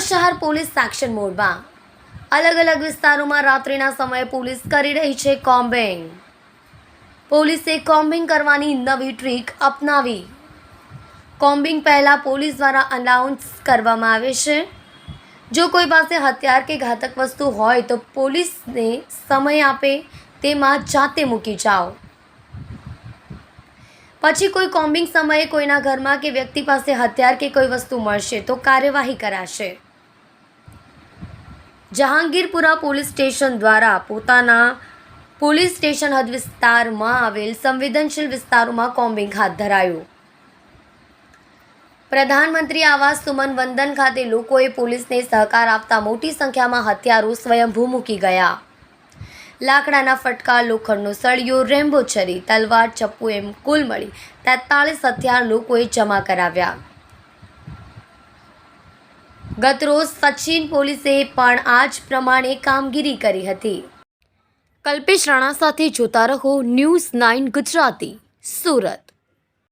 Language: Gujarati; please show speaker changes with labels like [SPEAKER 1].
[SPEAKER 1] શહેર પોલીસ એક્શન મોડમાં અલગ અલગ વિસ્તારોમાં રાત્રિના સમયે પોલીસ કરી રહી છે કોમ્બિંગ. પોલીસે કોમ્બિંગ કરવાની નવી ટ્રીક અપનાવી. કોમ્બિંગ પહેલાં પોલીસ દ્વારા અનાઉન્સ કરવામાં આવે છે. જો કોઈ પાસે હથિયાર કે ઘાતક વસ્તુ હોય તો પોલીસને સમય આપે તેમાં જાતે મૂકી જાઓ. પછી કોઈ કોમ્બિંગ સમયે કોઈના ઘરમાં કે વ્યક્તિ પાસે હથિયાર કે કોઈ વસ્તુ મળશે તો કાર્યવાહી કરાશે. જહાંગીરપુરા પોલીસ સ્ટેશન દ્વારા પોતાના પોલીસ સ્ટેશન હદ વિસ્તારમાં આવેલ સંવેદનશીલ વિસ્તારોમાં કોમ્બિંગ હાથ ધરાયું. પ્રધાનમંત્રી આવાસ સુમન વંદન ખાતે લોકોએ પોલીસને સહકાર આપતા મોટી સંખ્યામાં હથિયારો સ્વયંભૂ મૂકી ગયા. લાકડાના ફટકા, લોખંડનો સળિયો, રેમ્બો છરી, તલવાર, ચપ્પુ એમ કુલ મળી 43 હથિયાર લોકોએ જમા કરાવ્યા. ગતરોજ સચિન પોલીસે પણ આ જ પ્રમાણે કામગીરી કરી હતી. કલ્પેશ રાણા સાથે જોતા રહો ન્યૂઝ 9 ગુજરાતી, સુરત.